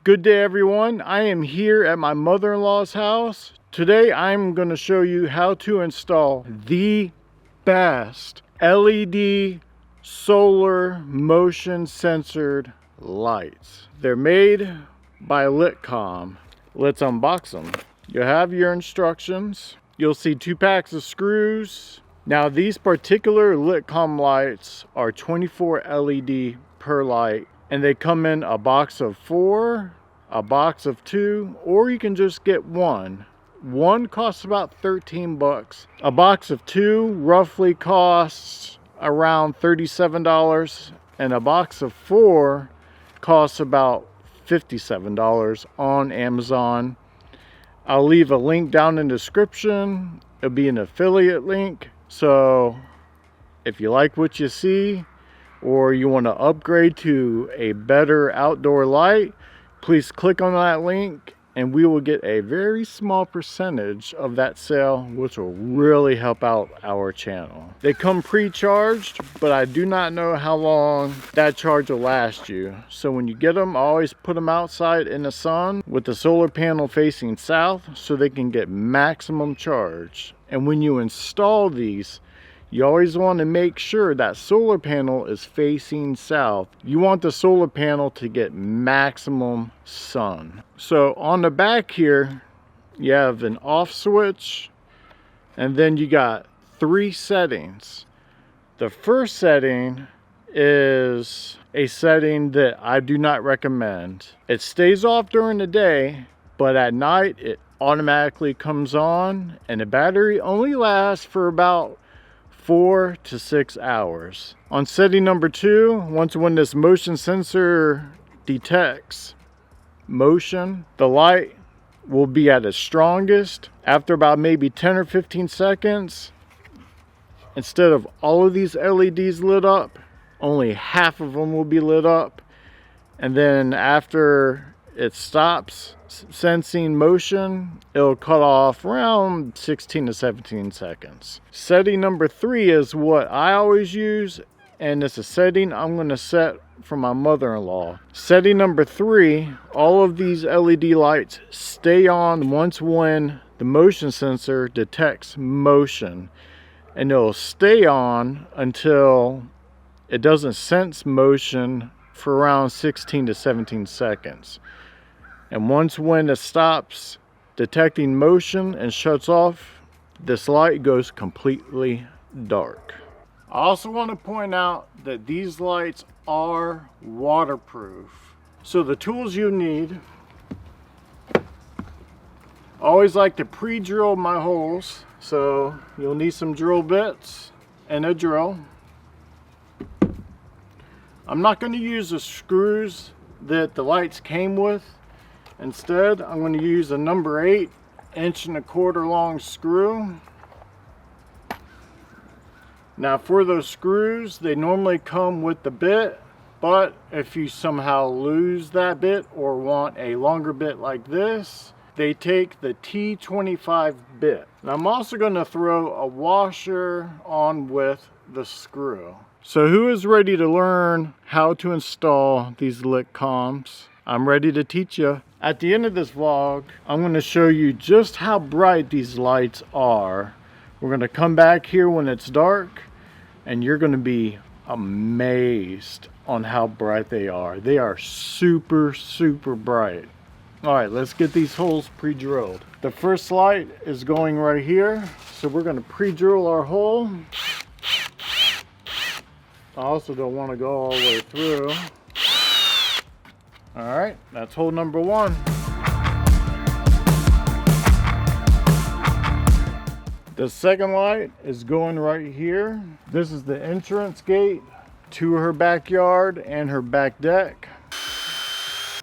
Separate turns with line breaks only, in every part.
Good day everyone, I am here at my mother-in-law's house. Today I'm going to show you how to install the best LED solar motion censored lights. They're made by Litom. Let's unbox them. You have your instructions. You'll see 2 packs of screws. Now these particular Litom lights are 24 LED per light, and they come in a box of 4, a box of 2, or you can just get one. One costs about 13 bucks. A box of 2 roughly costs around $37, and a box of 4 costs about $57 on Amazon. I'll leave a link down in the description. It'll be an affiliate link, so if you like what you see or you want to upgrade to a better outdoor light, please click on that link and we will get a very small percentage of that sale, which will really help out our channel. They come pre-charged, but I do not know how long that charge will last you. So when you get them, always put them outside in the sun with the solar panel facing south so they can get maximum charge. And when you install these, you always want to make sure that solar panel is facing south. You want the solar panel to get maximum sun. So on the back here, you have an off switch, and then you got 3 settings. The first setting is a setting that I do not recommend. It stays off during the day, but at night it automatically comes on, and the battery only lasts for about 4 to 6 hours. On setting number 2, when this motion sensor detects motion, the light will be at its strongest. After about maybe 10 or 15 seconds, instead of all of these LEDs lit up, only half of them will be lit up. And then after it stops sensing motion, it'll cut off around 16 to 17 seconds. Setting number 3 is what I always use, and it's a setting I'm going to set for my mother-in-law. Setting number 3, all of these LED lights stay on when the motion sensor detects motion, and it'll stay on until it doesn't sense motion for around 16 to 17 seconds. And when it stops detecting motion and shuts off, this light goes completely dark. I also want to point out that these lights are waterproof. So the tools you need, I always like to pre-drill my holes. So you'll need some drill bits and a drill. I'm not going to use the screws that the lights came with. Instead, I'm going to use a number 8 1.25" long screw. Now for those screws, they normally come with the bit, but if you somehow lose that bit or want a longer bit like this, they take the T25 bit. And I'm also going to throw a washer on with the screw. So who is ready to learn how to install these Litoms? I'm ready to teach you. At the end of this vlog, I'm going to show you just how bright these lights are. We're going to come back here when it's dark, and you're going to be amazed on how bright they are. They are super, super bright. Alright, let's get these holes pre-drilled. The first light is going right here, so we're going to pre-drill our hole. I also don't want to go all the way through. Alright, that's hole number 1. The second light is going right here. This is the entrance gate to her backyard and her back deck.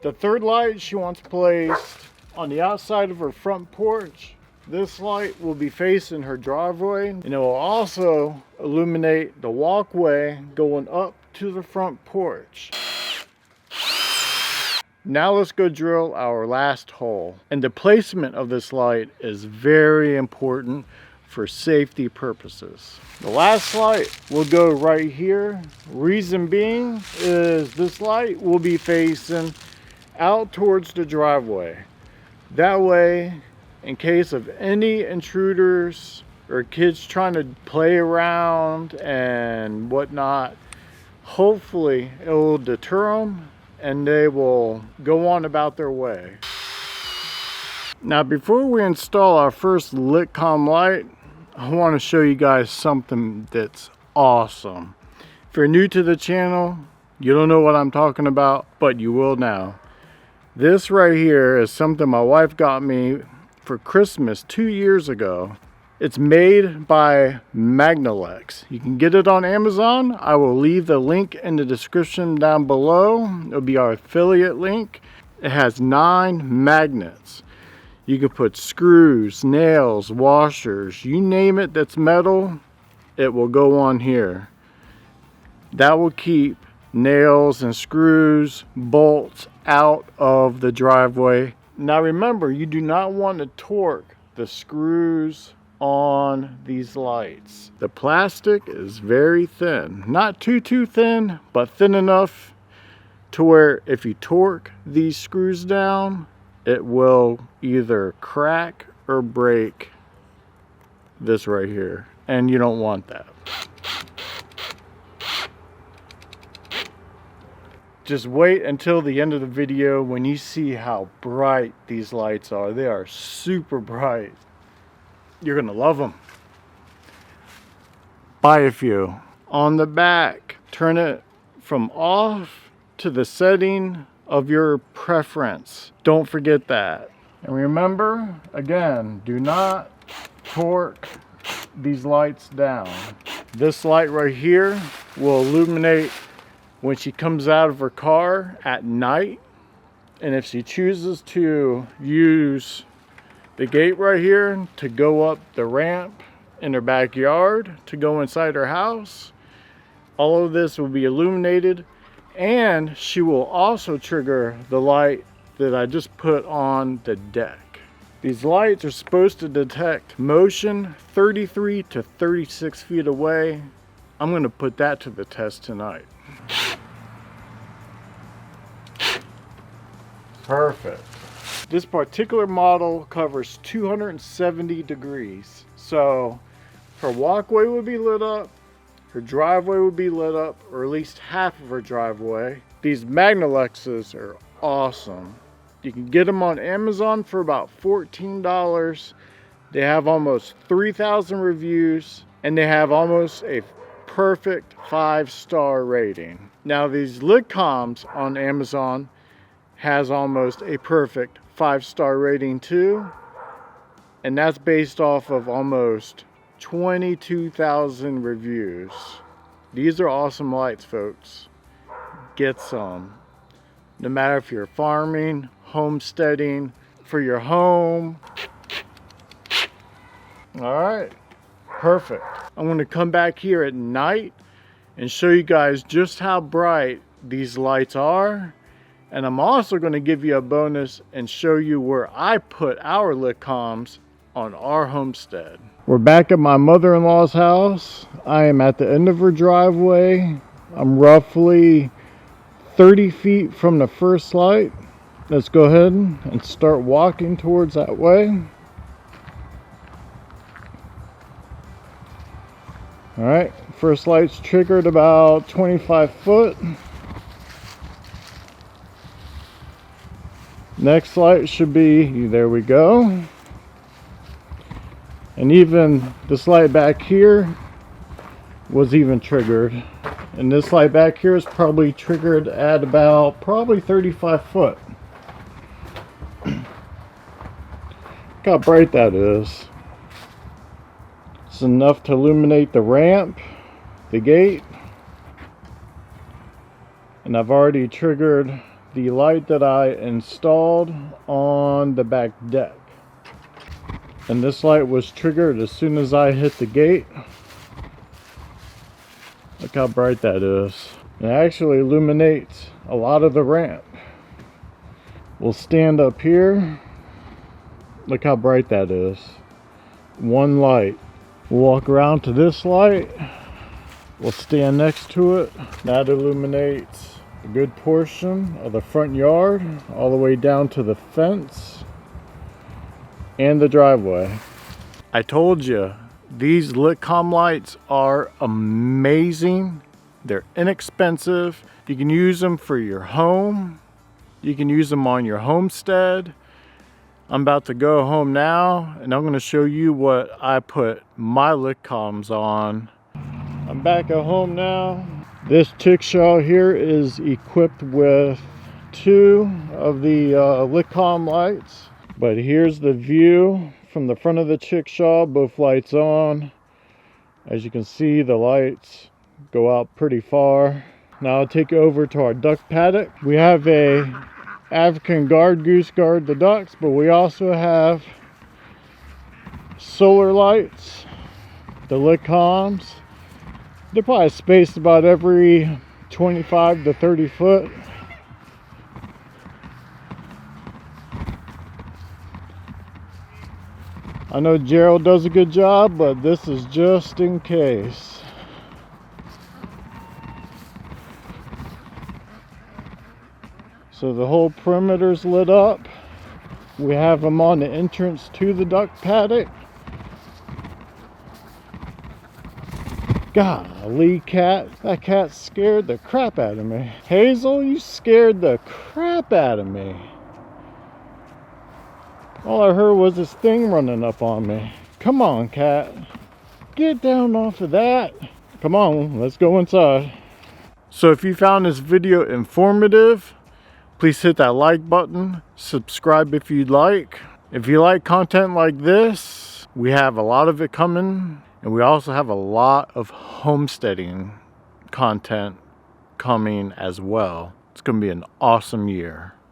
The third light she wants placed on the outside of her front porch. This light will be facing her driveway, and it will also illuminate the walkway going up to the front porch. Now let's go drill our last hole. And the placement of this light is very important for safety purposes. The last light will go right here. Reason being is this light will be facing out towards the driveway. That way, in case of any intruders or kids trying to play around and whatnot, hopefully it will deter them and they will go on about their way. Now, before we install our first Litom light, I want to show you guys something that's awesome. If you're new to the channel, you don't know what I'm talking about, but you will now. This right here is something my wife got me for Christmas 2 years ago. It's made by Magnalex. You can get it on Amazon. I will leave the link in the description down below. It'll be our affiliate link. It has 9 magnets. You can put screws, nails, washers, you name it that's metal, it will go on here. That will keep nails and screws, bolts out of the driveway. Now remember, you do not want to torque the screws on these lights. The plastic is very thin. Not too thin, but thin enough to where if you torque these screws down, it will either crack or break this right here. And you don't want that. Just wait until the end of the video when you see how bright these lights are. They are super bright. You're gonna love them. Buy a few. On the back, turn it from off to the setting of your preference. Don't forget that. And remember, again, do not torque these lights down. This light right here will illuminate when she comes out of her car at night. And if she chooses to use the gate right here to go up the ramp in her backyard to go inside her house, all of this will be illuminated. And she will also trigger the light that I just put on the deck. These lights are supposed to detect motion 33 to 36 feet away. I'm going to put that to the test tonight. Perfect. This particular model covers 270 degrees. So her walkway would be lit up, her driveway would be lit up, or at least half of her driveway. These Magnalexes are awesome. You can get them on Amazon for about $14. They have almost 3,000 reviews, and they have almost a perfect 5-star rating. Now these Litoms on Amazon has almost a perfect 5-star rating too, and that's based off of almost 22,000 reviews. These are awesome lights, folks. Get some. No matter if you're farming, homesteading, for your home. Alright, perfect. I'm going to come back here at night and show you guys just how bright these lights are. And I'm also going to give you a bonus and show you where I put our Litoms on our homestead. We're back at my mother-in-law's house. I am at the end of her driveway. I'm roughly 30 feet from the first light. Let's go ahead and start walking towards that way. Alright, first light's triggered about 25 foot. Next light should be, there we go. And even this light back here was even triggered. And this light back here is probably triggered at about probably 35 foot. Look how bright that is. It's enough to illuminate the ramp, the gate. And I've already triggered the light that I installed on the back deck. And this light was triggered as soon as I hit the gate. Look how bright that is. It actually illuminates a lot of the ramp. We'll stand up here. Look how bright that is. One light. We'll walk around to this light. We'll stand next to it. That illuminates a good portion of the front yard, all the way down to the fence and the driveway. I told you, these Litom lights are amazing. They're inexpensive. You can use them for your home. You can use them on your homestead. I'm about to go home now, and I'm going to show you what I put my Litoms on. I'm back at home now. This chickshaw here is equipped with 2 of the Litom lights. But here's the view from the front of the chickshaw, both lights on. As you can see, the lights go out pretty far. Now I'll take you over to our duck paddock. We have a African guard goose guard the ducks, but we also have solar lights, the Litoms. They're probably spaced about every 25 to 30 foot. I know Gerald does a good job, but this is just in case. So the whole perimeter's lit up. We have them on the entrance to the duck paddock. Golly, cat. That cat scared the crap out of me. Hazel, you scared the crap out of me. All I heard was this thing running up on me. Come on, cat. Get down off of that. Come on, let's go inside. So if you found this video informative, please hit that like button. Subscribe if you'd like. If you like content like this, we have a lot of it coming. And we also have a lot of homesteading content coming as well. It's going to be an awesome year.